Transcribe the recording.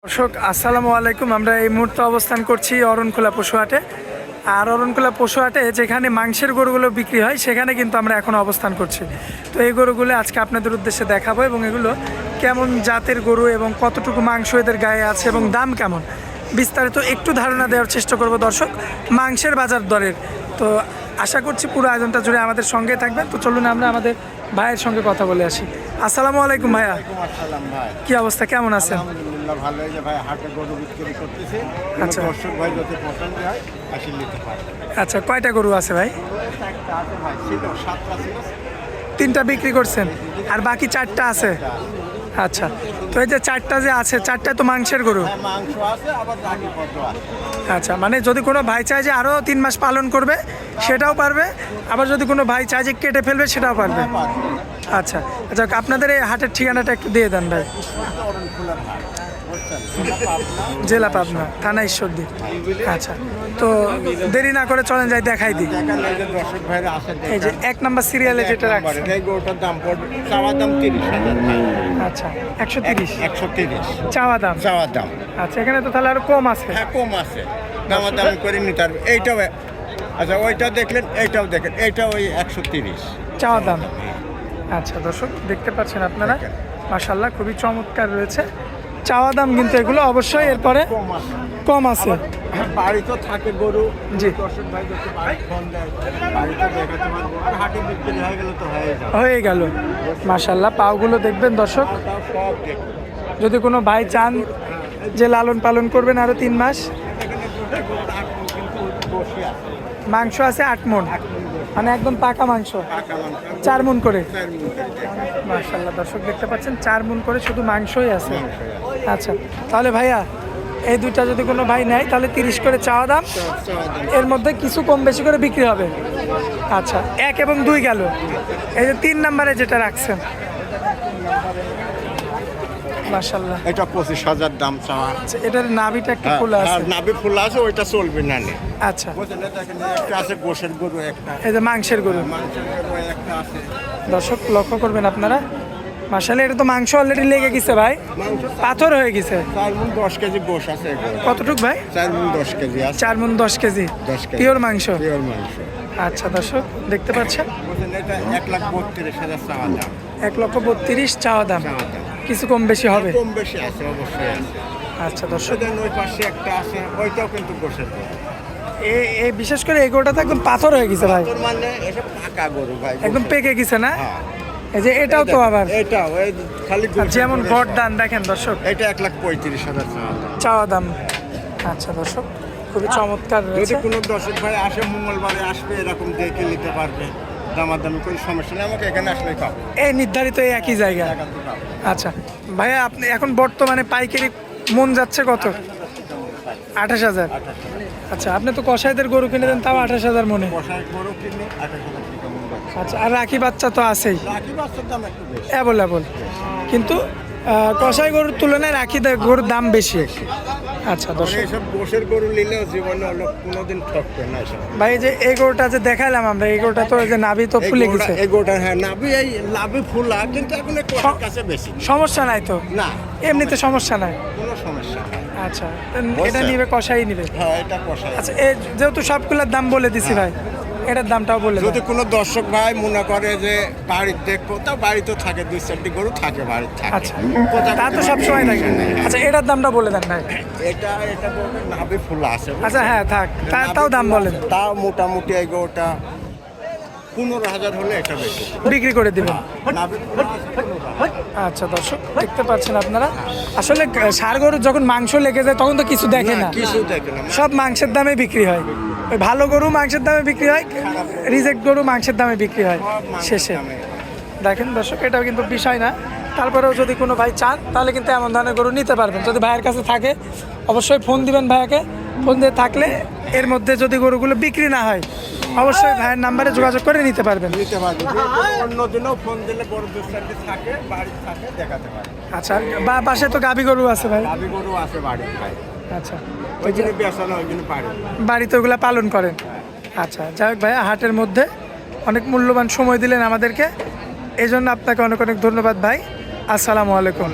দর্শক আসসালামু আলাইকুম। আমরা এই মুহূর্তে অবস্থান করছি অরণখোলা পশুহাটে। আর অরণখোলা পশুহাটে যেখানে মাংসের গরুগুলো বিক্রি হয় সেখানে কিন্তু আমরা এখন অবস্থান করছি। তো এই গরুগুলো আজকে আপনাদের উদ্দেশ্যে দেখাবো এবং এগুলো কেমন জাতের গরু এবং কতটুকু মাংস এদের গায়ে আছে এবং দাম কেমন বিস্তারিত একটু ধারণা দেওয়ার চেষ্টা করব দর্শক মাংসের বাজার দরের। তো আশা করছি পুরো আয়োজনটা জুড়ে আমাদের সঙ্গে থাকবেন। তো চলুন আমরা আমাদের ভাইয়ের সঙ্গে কথা বলে আসি। আসসালামু আলাইকুম ভাইয়া। কি অবস্থা, কেমন আছেন? ভালো হয়েছে ভাই, হাটে গরু বিক্রি করতেছে। আচ্ছা দর্শক ভাই যদি পছন্দ হয় আসি নিতে পারে। আচ্ছা, কয়টা গরু আছে ভাই? একটা আছে ভাই, ছিল 7টা ছিল, 3টা বিক্রি করছেন আর বাকি 4টা আছে। আচ্ছা, তো এই যে 4টা যে আছে 4টায় তো মাংসের গরু। হ্যাঁ, মাংস আছে আবার রাখি পদ্ম আছে। আচ্ছা, মানে যদি কোনো ভাই চায় যে আরও 3 মাস পালন করবে সেটাও পারবে, আবার যদি কোনো ভাই চায় যে কেটে ফেলবে সেটাও পারবে। আচ্ছা আচ্ছা, আপনাদের এই হাটের ঠিকানাটা একটু দিয়ে দেন ভাই। অরণখোলার হাট, বুঝছেন? জেলা পাবনা, থানা ঈশ্বরদী। আচ্ছা, তো দেরি না করে চলেন যাই দেখাই দিই। দেখেন এই যে দর্শক ভাইরা আছে, এই যে 1 নম্বর সিরিয়ালে যেটা রাখছে। এই গরুটার দাম পড়বে, চাওয়া দাম 30,000 ভাই। আচ্ছা, 130 130 চাওয়া দাম। চাওয়া দাম। আচ্ছা, এখানে তো তাহলে আরো কম আছে। হ্যাঁ, কম আছে, দামাদামি করে নিতে পারবে। এইটাও, আচ্ছা ওইটাও দেখলেন, এইটাও দেখেন, এইটাও ওই 130 চাওয়া দাম। আচ্ছা দর্শক, দেখতে পাচ্ছেন আপনারা, মাশাআল্লাহ খুবই চমৎকার রয়েছে চাওয়া দাম, কিন্তু এগুলো অবশ্যই এরপরে কম আছে। কম আছে। বাড়িতে থাকে গরু, জি। দর্শক ভাই যদি বাড়ি ফোন দেয়, বাড়িতে দেখাতে পারবো। আর হাটে বিক্রি হয়ে গেলে তো হয়ে যাবে। হয়ে গেল। মাশাআল্লাহ, পাওগুলো দেখবেন দর্শক, তাও সব দেখুন। যদি কোনো ভাই চান যে লালন পালন করবেন আরো 3 মাস, এখানে দুটো গরু, 8 মণ কিন্তু বসে আছে। মাংস আছে 8 মণ, মানে একদম পাকা মাংস, পাকা মাংস 4 মণ করে। 4 মণ করে। মাশাআল্লাহ দর্শক, দেখতে পাচ্ছেন 4 মণ করে শুধু মাংসই আছে। মাংসই আছে। আচ্ছা, তাহলে ভাইয়া এই দুইটা যদি কোনো ভাই নেয় তাহলে 30 করে চাওয়া দাম, চাওয়া দাম। এর মধ্যে কিছু কম বেশি করে বিক্রি হবে। আচ্ছা, 1 এবং 2 গেল। এই যে 3 নম্বরে যেটা রাখছেন, মাশাআল্লাহ, এটা 25,000 দাম চাওয়া। আচ্ছা, এটার নাভিটা একটু খোলা আছে। নাভি ফুল আছে, ওইটা চলবে না নে। আচ্ছা, বুঝলেন, দেখেন একটা আছে গোশের গরু, একটা এই যে মাংসের গরু, মাংসের গরু একটা আছে। দর্শক লক্ষ্য করবেন আপনারা, মাশাআল্লাহ এটা তো মাংস অলরেডি লেগে গেছে ভাই, মাংস পাথর হয়ে গেছে। 4 মণ 10 কেজি গোশ আছে এগুলো। কতটুক ভাই? 4 মণ 10 কেজি আছে। 4 মণ 10 কেজি 10 কেজি পিওর মাংস। পিওর মাংস। আচ্ছা দর্শক, দেখতে পাচ্ছেন বুঝলেন, এটা 1,32,000 চাওয়া দাম। 1,32,000 চাওয়া দাম, চাওয়া দাম। কিছু কম বেশি হবে। কম বেশি আছে, অবশ্যই আছে। আচ্ছা দর্শক, সেদিন ওই পাশে একটা আছে, ওইটাও কিন্তু গোশের গরু। এই বিশেষ করে এই গরুটা তো একদম পাথর হয়ে গেছে ভাই, তোর মানে এসব পাকা গরু ভাই, একদম গোশের। পেকে গেছে না? হ্যাঁ। এই যে এটাও তো আবার, এটাও এই খালি আর গোশের যেমন গরু। গড়দান দেখেন দর্শক, এটা 1,35,000 চাওয়া দাম। চাওয়া দাম। আচ্ছা দর্শক, খুবই চমৎকার যদি রয়েছে। কোনো দর্শক ভাই আসে, মঙ্গলবারে আসবে, এরকম দেখে নিতে পারবে। দামাদামি কোনো সমস্যা নেই, আমাকে এখানে আসলেই পাবে। এই নির্ধারিত এই একই জায়গা। টাকাতে পাবে। আচ্ছা ভাইয়া, আপনি এখন বর্তমানে পাইকারি মন যাচ্ছে কত? 28,000। আচ্ছা, আপনি তো কসাইদের গরু কিনে দেন, তাও 28,000 মনে। কষায় গরু কিনে 28,000 টাকা মূল্য আছে। আচ্ছা, আর রাখি বাচ্চা তো আছেই রাখি বাচ্চার দাম একটু বেশি। অ্যাভেলেবল, কিন্তু কসাই গরুর তুলনায় রাখি গরুর দাম বেশি। আচ্ছা মানে দর্শক এইসব গোশের গরু নিলেও জীবনে হলো কোনোদিন ঠকবে না এসব। ভাই, এই যে এই গরুটা যে দেখালাম আমরা, এই গরুটা তো এই যে নাভি তো ফুলে গেছে। এই গরুটা, হ্যাঁ, নাভি, এই নাভি ফুলা, কিন্তু এখন একটু আমার কাছে বেশি সমস্যা নাই তো? না, এমনিতে সমস্যা নাই। কোনো সমস্যা নেই। আচ্ছা, এটা নিবে কসাই নিবে। হ্যাঁ, এটা কষায়। আচ্ছা, যেহেতু সবগুলোর দাম বলে দিছি ভাই, এটার দামটাও বলে যদি দেন। কোনো দর্শক ভাই মনে করে যে বাড়ির দেখবো, তা বাড়িতে থাকে, 2-4টি গরু থাকে বাড়িতে থাকে। আচ্ছা, তা তো সবসময় থাকে। আচ্ছা, এটার দামটা বলে দেন ভাই। এটা এটা বলতে নাভি ফুলা আছে। আচ্ছা হ্যাঁ, থাক, তাও দাম বলেন। তাও মোটামুটি এই গরুটা 15,000 হলে এটা বেশি বিক্রি করে দিবেন। নাভি ফুলা আছে 15,000। আচ্ছা দর্শক, দেখতে পাচ্ছেন আপনারা, আসলে ষাঁড় গরুর যখন মাংস লেগে যায় তখন তো কিছু দেখে না, কিছু দেখে না। সব মাংসের দামে বিক্রি হয়। ওই ভালো গরু মাংসের দামে বিক্রি হয়, রিজেক্ট গরু মাংসের দামে বিক্রি হয় শেষে। দেখেন দর্শক, এটাও কিন্তু বিষয় না। তারপরেও যদি কোনো ভাই চান তাহলে কিন্তু এমন ধরনের গরু নিতে পারবেন। যদি ভাইয়ের কাছে থাকে অবশ্যই ফোন দিবেন ভাইয়াকে, ফোন দিয়ে থাকলে এর মধ্যে যদি গরুগুলো বিক্রি না হয় অবশ্যই ভাইয়ের নাম্বারে যোগাযোগ করে নিতে পারবেন। নিতে পারবে, অন্য দিনও ফোন দিলে গরু 2-4টি থাকে, বাড়িতে থাকে, দেখাতে পারে। আচ্ছা, বা পাশে তো গাভী গরু আছে ভাই। নাভি গরু আছে বাড়িতে ভাই, আচ্ছা, ওই জন্য বেসানো, ওই জন্য পারে। বাড়িতে ওগুলা পালন করেন। আচ্ছা, যাই হোক ভাইয়া, হাটের মধ্যে অনেক মূল্যবান সময় দিলেন আমাদেরকে, এই জন্য আপনাকে অনেক অনেক ধন্যবাদ ভাই। আসসালামু আলাইকুম।